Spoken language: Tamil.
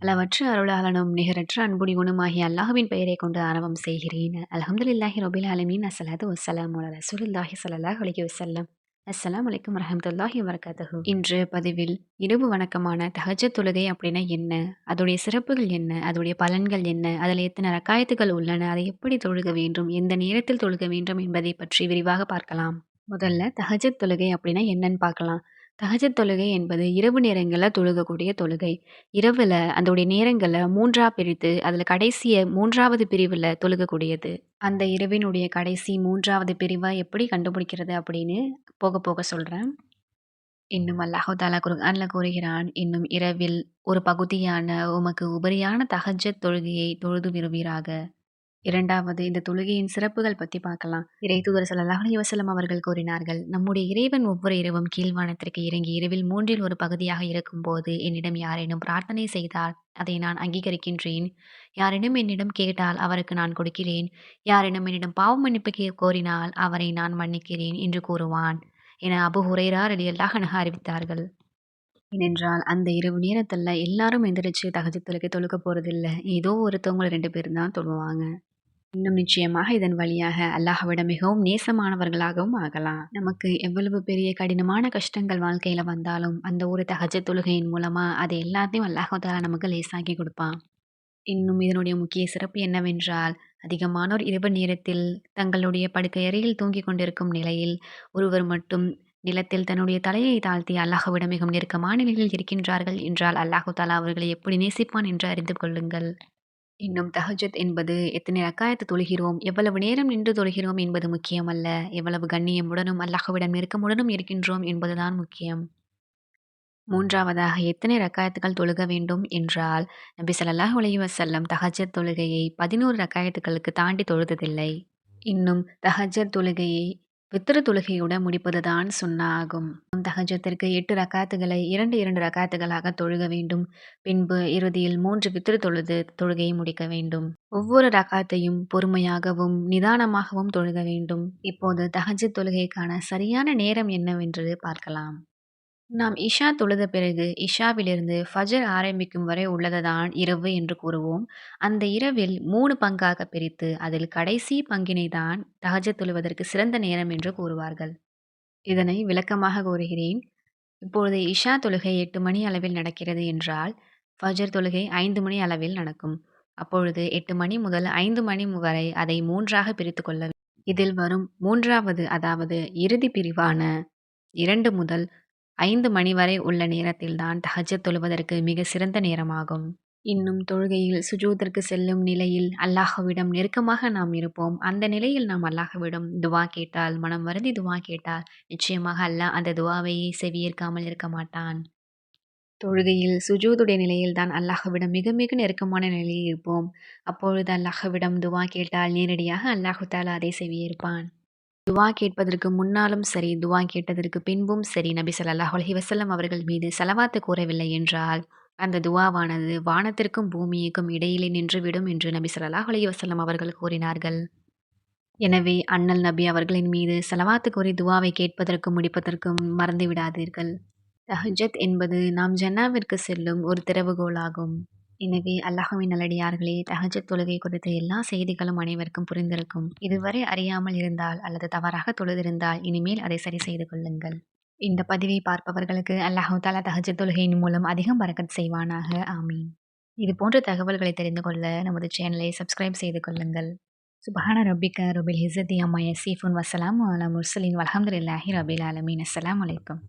அளவற்ற அருளாளனும் நிகரற்ற அன்புடையோனும் ஆகிய அல்லாஹ்வின் பெயரைக் கொண்டு ஆரம்பம் செய்கிறேன். அல்ஹம்துலில்லாஹி ரபில் ஆலமீன். அஸ்ஸலாத்து வஸ்ஸலாமு அலா ரசூலில்லாஹி ஸல்லல்லாஹு அலைஹி வஸல்லம். அஸ்ஸலாமு அலைக்கும் வரஹ்மத்துல்லாஹி வபரகாத்துஹு. இன்று பதிவில் இரவு வணக்கமான தஹஜ்ஜத் தொழுகை அப்படின்னா என்ன? அதோடைய சிறப்புகள் என்ன? அதோடைய பலன்கள் என்ன? அதில் எத்தனை ரக்காயத்துகள் உள்ளன? அதை எப்படி தொழுக வேண்டும்? எந்த நேரத்தில் தொழுக வேண்டும் என்பதை பற்றி விரிவாக பார்க்கலாம். முதல்ல தஹஜ்ஜத் தொழுகை அப்படின்னா என்னன்னு பார்க்கலாம். தஹஜ்ஜத் தொழுகை என்பது இரவு நேரங்கள்ல தொழுகக்கூடிய தொழுகை. இரவுல அதோடைய நேரங்கள 3ஆ பிரித்து, அதுல கடைசிய 3வது பிரிவுல தொழுகக்கூடியது. அந்த இரவினுடைய கடைசி 3வது பிரிவ எப்படி கண்டுபிடிக்கிறது அப்படின்னு போக போக சொல்றேன். இன்னும் அல்லாஹு தஆலா குர்ஆன்ல கூறுகிறான், "இன்னும் இரவில் ஒரு பகுதியான உமக்கு உபரியான தஹஜ்ஜத் தொழுகையை தொழுது வருவீராக." 2வது இந்த தொழுகையின் சிறப்புகள் பத்தி பார்க்கலாம். இறைத்தூதர் ஸல்லல்லாஹு அலைஹி வஸல்லம் அவர்கள் கூறினார்கள், "நம்முடைய இறைவன் ஒவ்வொரு இரவும் கீழ்வானத்திற்கு இறங்கி இரவில் 3ல் ஒரு பகுதியாக இருக்கும்போது என்னிடம் யாரேனும் பிரார்த்தனை செய்தால் அதை நான் அங்கீகரிக்கின்றேன். யாரேனும் என்னிடம் கேட்டால் அவருக்கு நான் கொடுக்கிறேன். யாரேனும் என்னிடம் பாவ மன்னிப்பு கோரினால் அவரை நான் மன்னிக்கிறேன்" என்று கூறுவான் என அபூ ஹுரைரா ரலியல்லாஹு அன்ஹு அறிவித்தார்கள். ஏனென்றால் அந்த இரவு நேரத்துல எல்லாரும் எந்திரிச்சு தஹஜ்ஜத் தொழுகை தொழுக போறதில்ல. ஏதோ ஒருத்தவங்க 2 பேர் தான் தொழுவாங்க. இன்னும் நிச்சயமாக இதன் வழியாக அல்லாஹ்விடம் மிகவும் நேசமானவர்களாகவும் ஆகலாம். நமக்கு எவ்வளவு பெரிய கடினமான கஷ்டங்கள் வாழ்க்கையில வந்தாலும், அந்த ஒரு தஹஜ்ஜத் தொழுகையின் மூலமா அது எல்லாத்தையும் அல்லாஹ் தஆலா நமக்கு லேசாக்கி குடுப்பான். இன்னும் இதனுடைய முக்கிய சிறப்பு என்னவென்றால், அதிகமானோர் இரவு நேரத்தில் தங்களுடைய படுக்கை அறையில் தூங்கிக் கொண்டிருக்கும் நிலையில், ஒருவர் மட்டும் நிலத்தில் தன்னுடைய தலையை தாழ்த்தி அல்லாஹ்விடம் மிகவும் நெருக்கமான நிலையில் இருக்கின்றார்கள் என்றால், அல்லாஹ் தஆலா அவர்களை எப்படி நேசிப்பான் என்று அறிந்து கொள்ளுங்கள். இன்னும் தஹஜ்ஜத் என்பது எத்தனை ரக்காயத்து தொழுகிறோம், எவ்வளவு நேரம் நின்று தொழுகிறோம் என்பது முக்கியமல்ல. எவ்வளவு கண்ணியமுடனும் அல்லாஹ்விடம் நெருக்கமுடனும் இருக்கின்றோம் என்பதுதான் முக்கியம். 3வதாக எத்தனை ரக்காயத்துகள் தொழுக வேண்டும் என்றால், நபி ஸல்லல்லாஹு அலைஹி வஸல்லம் தஹஜ்ஜத் தொழுகையை 11 ரக்காயத்துகளுக்கு தாண்டி தொழுததில்லை. இன்னும் தஹஜ்ஜத் தொழுகையை வித்ர் தொழுகையுடன் முடிப்பதுதான் சுன்னா ஆகும். தஹஜ்ஜத்திற்கு 8 ரக்காத்துகளை 2, 2 ரக்காத்துகளாக தொழுக வேண்டும். பின்பு இறுதியில் 3 வித்ர் தொழுது தொழுகையை முடிக்க வேண்டும். ஒவ்வொரு ரக்காத்தையும் பொறுமையாகவும் நிதானமாகவும் தொழுக வேண்டும். இப்போது தஹஜ்ஜத் தொழுகைக்கான சரியான நேரம் என்னவென்று பார்க்கலாம். நாம் இஷா தொழுத பிறகு இஷாவிலிருந்து ஃபஜர் ஆரம்பிக்கும் வரை உள்ளதுதான் இரவு என்று கூறுவோம். அந்த இரவில் 3 பங்காக பிரித்து அதில் கடைசி பங்கினை தான் தஹஜ்ஜத் தொழுவதற்கு சிறந்த நேரம் என்று கூறுவார்கள். இதனை விளக்கமாக கூறுகிறேன். இப்பொழுது இஷா தொழுகை 8 மணி அளவில் நடக்கிறது என்றால், ஃபஜர் தொழுகை 5 மணி அளவில் நடக்கும். அப்பொழுது 8 மணி முதல் 5 மணி வரை அதை 3ஆக பிரித்து கொள்ள வேண்டும். இதில் வரும் 3வது அதாவது இறுதி பிரிவான 2 முதல் 5 மணி வரை உள்ள நேரத்தில்தான் தஹஜ்ஜத் தொழுவதற்கு மிக சிறந்த நேரமாகும். இன்னும் தொழுகையில் சுஜூதிற்கு செல்லும் நிலையில் அல்லாஹ்விடம் நெருக்கமாக நாம் இருப்போம். அந்த நிலையில் நாம் அல்லாஹ்விடம் துவா கேட்டால், மனம் வருந்தி துவா கேட்டால், நிச்சயமாக அல்லாஹ் அந்த துவாவை செவியேற்காமல் இருக்க மாட்டான். தொழுகையில் சுஜூதுடைய நிலையில் தான் அல்லாஹ்விடம் மிக மிக நெருக்கமான நிலையில் இருப்போம். அப்பொழுது அல்லாஹ்விடம் துவா கேட்டால் நேரடியாக அல்லாஹ் தஆலா அதை செவியேற்பான். துவா கேட்பதற்கு முன்னாலும் சரி, துவா கேட்டதற்கு பின்பும் சரி, நபி ஸல்லல்லாஹு அலைஹி வஸல்லம் அவர்கள் மீது ஸலவாத்து கூறவில்லை என்றால், அந்த துவாவானது வானத்திற்கும் பூமிக்கும் இடையிலே நின்றுவிடும் என்று நபி ஸல்லல்லாஹு அலைஹி வஸல்லம் அவர்கள் கூறினார்கள். எனவே அண்ணல் நபி அவர்களின் மீது ஸலவாத்து கூறி துவாவை கேட்பதற்கும் முடிப்பதற்கும் மறந்து விடாதீர்கள். தஹஜ்ஜத் என்பது நாம் ஜன்னாவிற்கு செல்லும் ஒரு திறவுகோலாகும். எனவே அல்லாஹ்வின் நல்லடியார்களே, தஹஜ்ஜத் தொழுகை குறித்த எல்லா செய்திகளும் அனைவருக்கும் புரிந்திருக்கும். இதுவரை அறியாமல் இருந்தால் அல்லது தவறாக தொழுதிருந்தால் இனிமேல் அதை சரி செய்து கொள்ளுங்கள். இந்த பதிவை பார்ப்பவர்களுக்கு அல்லாஹ் தஆலா தஹஜ்ஜத் தொழுகையின் மூலம் அதிகம் பரக்கத் செய்வானாக. ஆமீன். இது போன்ற தகவல்களை தெரிந்து கொள்ள நமது சேனலை சப்ஸ்கிரைப் செய்து கொள்ளுங்கள். சுப்ஹான ரப்பிக ரப்பில் இஸ்ஸத்தி அம்மா யசிஃபூன் வஸ்ஸலாமு அலா முர்சலீன் வல்ஹம்துலில்லாஹி ரப்பில் ஆலமீன். அஸ்ஸலாமு அலைக்கும்.